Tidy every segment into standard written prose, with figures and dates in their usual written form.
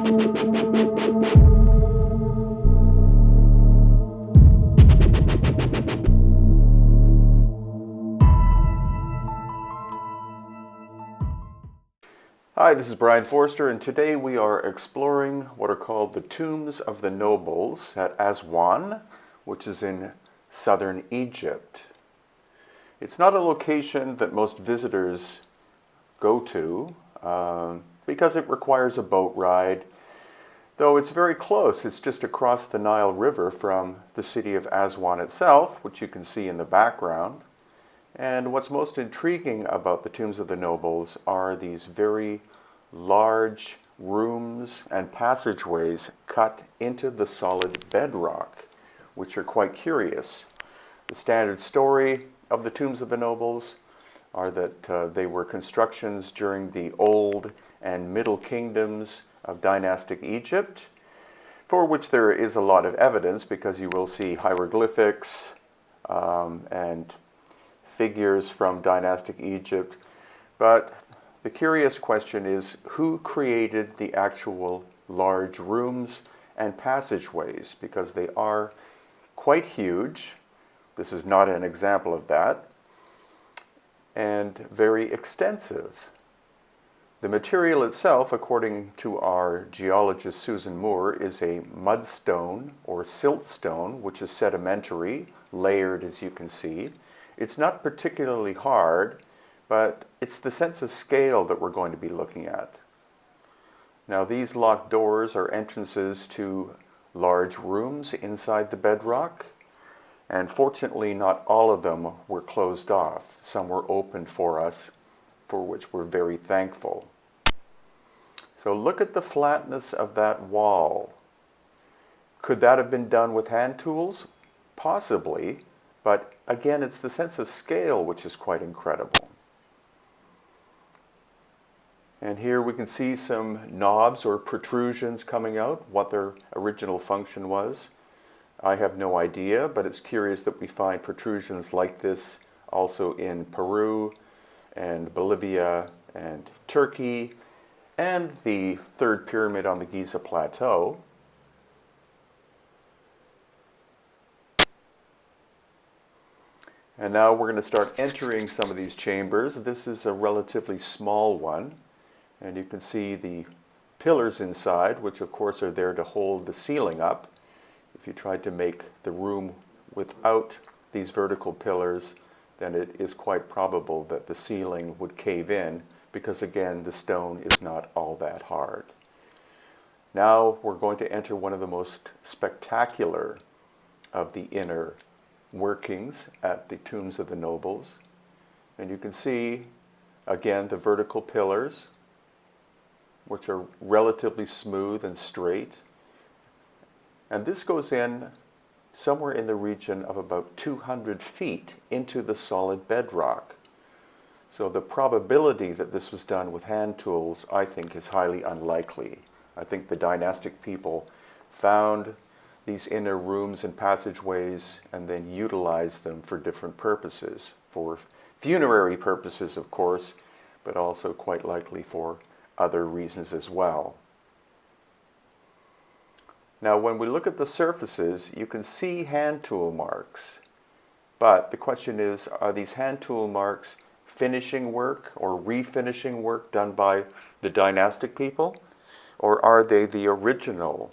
Hi, this is Brian Forster, and today we are exploring what are called the tombs of the nobles at Aswan, which is in southern Egypt. It's not a location that most visitors go to because it requires a boat ride, though it's very close. It's just across the Nile River from the city of Aswan itself, which you can see in the background. And what's most intriguing about the tombs of the nobles are these very large rooms and passageways cut into the solid bedrock, which are quite curious. The standard story of the tombs of the nobles are that they were constructions during the Old and Middle Kingdoms of Dynastic Egypt, for which there is a lot of evidence because you will see hieroglyphics and figures from Dynastic Egypt. But the curious question is, who created the actual large rooms and passageways? Because they are quite huge. This is not an example of that. And very extensive. The material itself, according to our geologist Susan Moore, is a mudstone or siltstone, which is sedimentary, layered as you can see. It's not particularly hard, but it's the sense of scale that we're going to be looking at. Now, these locked doors are entrances to large rooms inside the bedrock, and fortunately not all of them were closed off. Some were opened for us, for which we're very thankful. So look at the flatness of that wall. Could that have been done with hand tools? Possibly. But again, it's the sense of scale which is quite incredible. And here we can see some knobs or protrusions coming out, what their original function was. I have no idea, but it's curious that we find protrusions like this also in Peru and Bolivia and Turkey and the third pyramid on the Giza Plateau. And now we're going to start entering some of these chambers. This is a relatively small one, and you can see the pillars inside, which of course are there to hold the ceiling up. If you tried to make the room without these vertical pillars, then it is quite probable that the ceiling would cave in, because again, the stone is not all that hard. Now we're going to enter one of the most spectacular of the inner workings at the tombs of the nobles. And you can see, again, the vertical pillars, which are relatively smooth and straight. And this goes in somewhere in the region of about 200 feet into the solid bedrock. So the probability that this was done with hand tools, I think, is highly unlikely. I think the dynastic people found these inner rooms and passageways and then utilized them for different purposes, for funerary purposes, of course, but also quite likely for other reasons as well. Now, when we look at the surfaces, you can see hand tool marks, but the question is, are these hand tool marks finishing work or refinishing work done by the dynastic people, or are they the original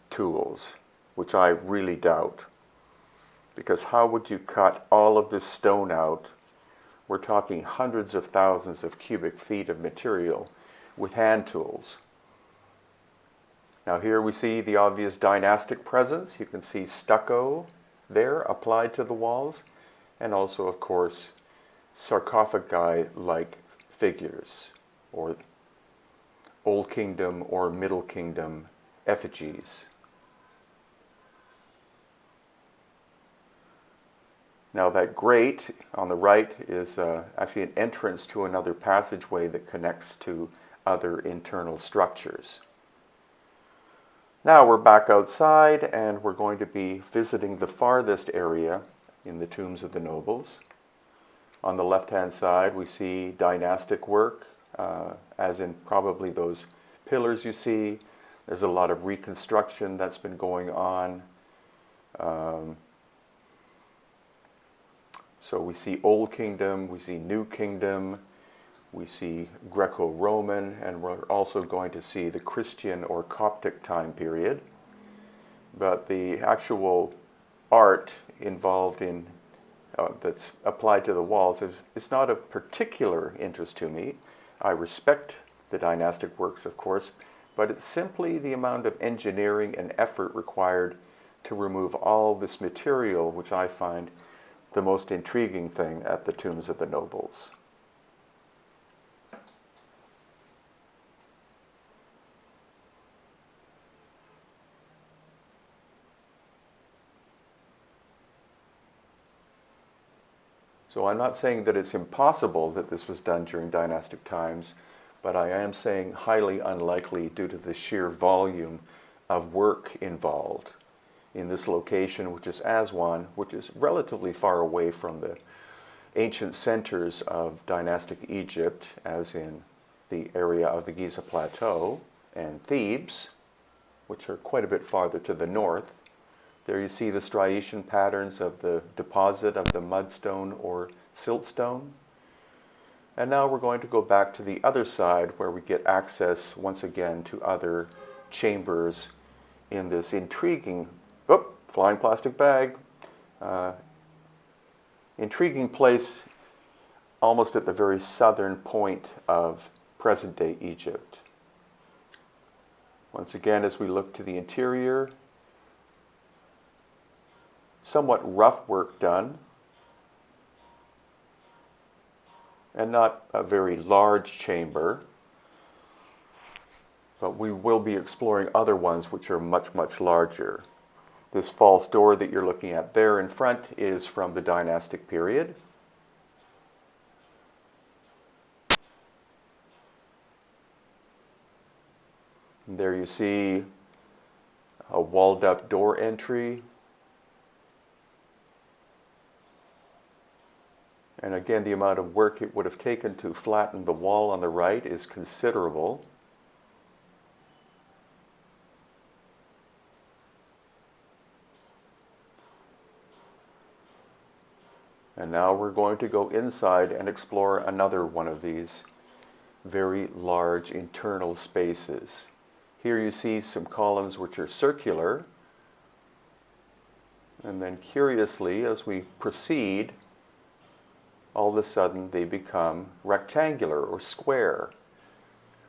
tools, which I really doubt? Because how would you cut all of this stone out? We're talking hundreds of thousands of cubic feet of material with hand tools. Now here we see the obvious dynastic presence. You can see stucco there applied to the walls, and also, of course, sarcophagi-like figures, or Old Kingdom or Middle Kingdom effigies. Now that grate on the right is actually an entrance to another passageway that connects to other internal structures. Now we're back outside, and we're going to be visiting the farthest area in the tombs of the nobles. On the left-hand side we see dynastic work, as in probably those pillars you see. There's a lot of reconstruction that's been going on. So we see Old Kingdom, we see New Kingdom, we see Greco-Roman, and we're also going to see the Christian or Coptic time period. But the actual art involved in that's applied to the walls is not of particular interest to me. I respect the dynastic works, of course, but it's simply the amount of engineering and effort required to remove all this material, which I find the most intriguing thing at the tombs of the nobles. So I'm not saying that it's impossible that this was done during dynastic times, but I am saying highly unlikely due to the sheer volume of work involved in this location, which is Aswan, which is relatively far away from the ancient centers of dynastic Egypt, as in the area of the Giza Plateau, and Thebes, which are quite a bit farther to the north. There you see the striation patterns of the deposit of the mudstone or siltstone. And now we're going to go back to the other side where we get access once again to other chambers in this intriguing, flying plastic bag, intriguing place almost at the very southern point of present-day Egypt. Once again, as we look to the interior, somewhat rough work done, and not a very large chamber, but we will be exploring other ones which are much, much larger. This false door that you're looking at there in front is from the dynastic period. And there you see a walled up door entry. And again, the amount of work it would have taken to flatten the wall on the right is considerable. And now we're going to go inside and explore another one of these very large internal spaces. Here you see some columns which are circular. And then curiously, as we proceed, all of a sudden they become rectangular or square.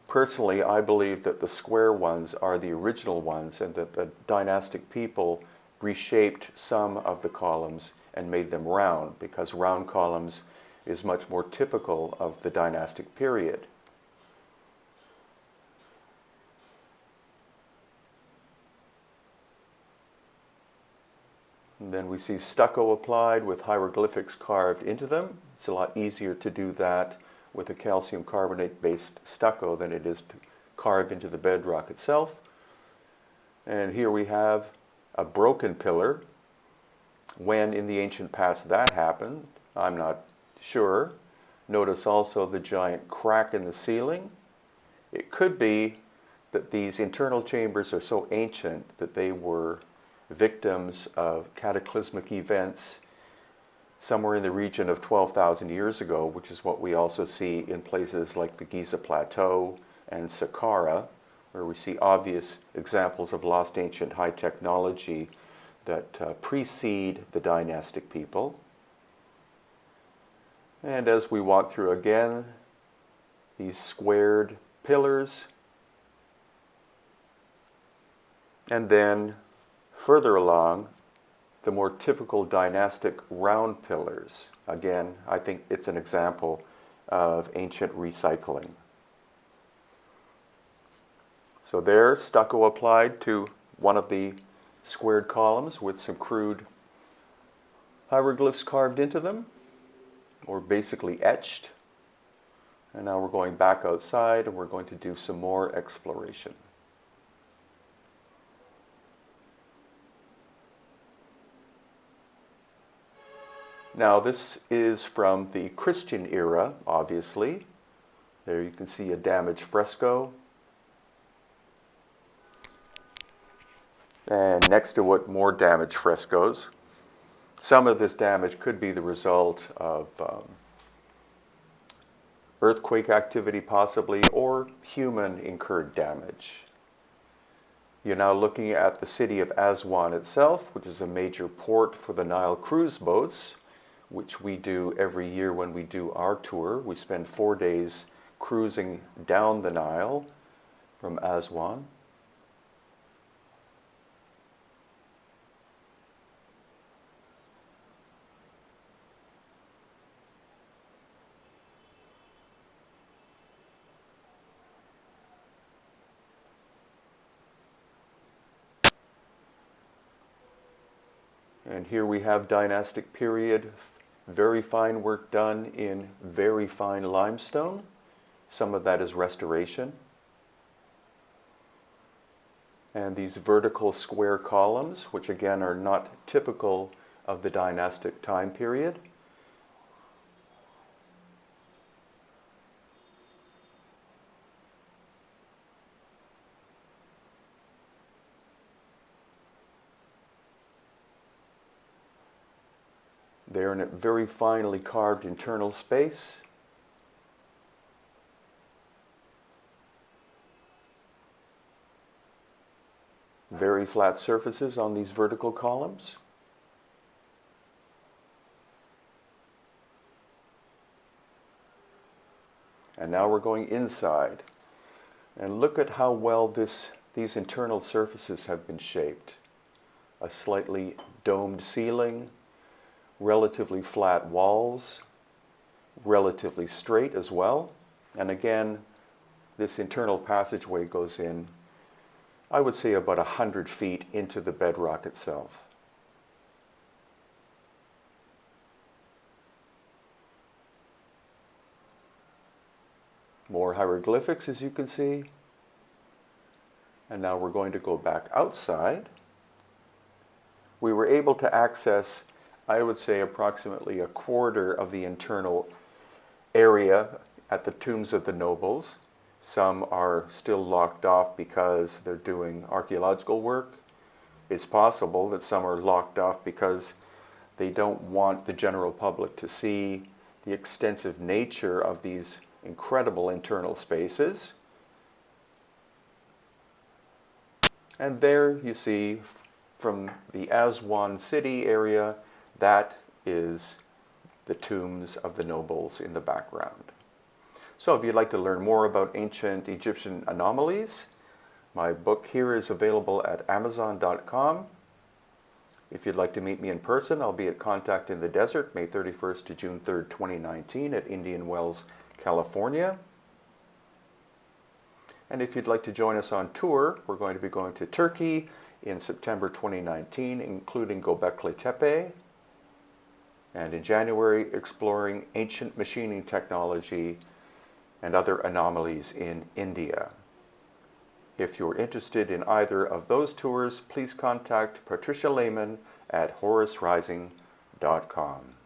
Personally, I believe that the square ones are the original ones and that the dynastic people reshaped some of the columns and made them round, because round columns is much more typical of the dynastic period. And then we see stucco applied with hieroglyphics carved into them. It's a lot easier to do that with a calcium carbonate based stucco than it is to carve into the bedrock itself. And here we have a broken pillar. When in the ancient past that happened, I'm not sure. Notice also the giant crack in the ceiling. It could be that these internal chambers are so ancient that they were victims of cataclysmic events somewhere in the region of 12,000 years ago, which is what we also see in places like the Giza Plateau and Saqqara, where we see obvious examples of lost ancient high technology that precede the dynastic people. And as we walk through again, these squared pillars, and then further along, the more typical dynastic round pillars. Again, I think it's an example of ancient recycling. So there, stucco applied to one of the squared columns with some crude hieroglyphs carved into them, or basically etched. And now we're going back outside and we're going to do some more exploration. Now this is from the Christian era, obviously. There you can see a damaged fresco. And next to it, more damaged frescoes. Some of this damage could be the result of earthquake activity possibly, or human incurred damage. You're now looking at the city of Aswan itself, which is a major port for the Nile cruise boats, which we do every year when we do our tour. We spend 4 days cruising down the Nile from Aswan. And here we have Dynastic period, very fine work done in very fine limestone. Some of that is restoration. And these vertical square columns, which again are not typical of the Dynastic time period. They're in a very finely carved internal space. Very flat surfaces on these vertical columns. And now we're going inside. And look at how well these internal surfaces have been shaped. A slightly domed ceiling, relatively flat walls, relatively straight as well. And again, this internal passageway goes in, I would say, about 100 feet into the bedrock itself. More hieroglyphics, as you can see. And now we're going to go back outside. We were able to access, I would say, approximately a quarter of the internal area at the tombs of the nobles. Some are still locked off because they're doing archaeological work. It's possible that some are locked off because they don't want the general public to see the extensive nature of these incredible internal spaces. And there you see from the Aswan city area, that is the tombs of the nobles in the background. So if you'd like to learn more about ancient Egyptian anomalies, my book here is available at Amazon.com. If you'd like to meet me in person, I'll be at Contact in the Desert, May 31st to June 3rd, 2019 at Indian Wells, California. And if you'd like to join us on tour, we're going to be going to Turkey in September 2019, including Göbekli Tepe. And in January, exploring ancient machining technology and other anomalies in India. If you're interested in either of those tours, please contact Patricia Lehman at HorusRising.com.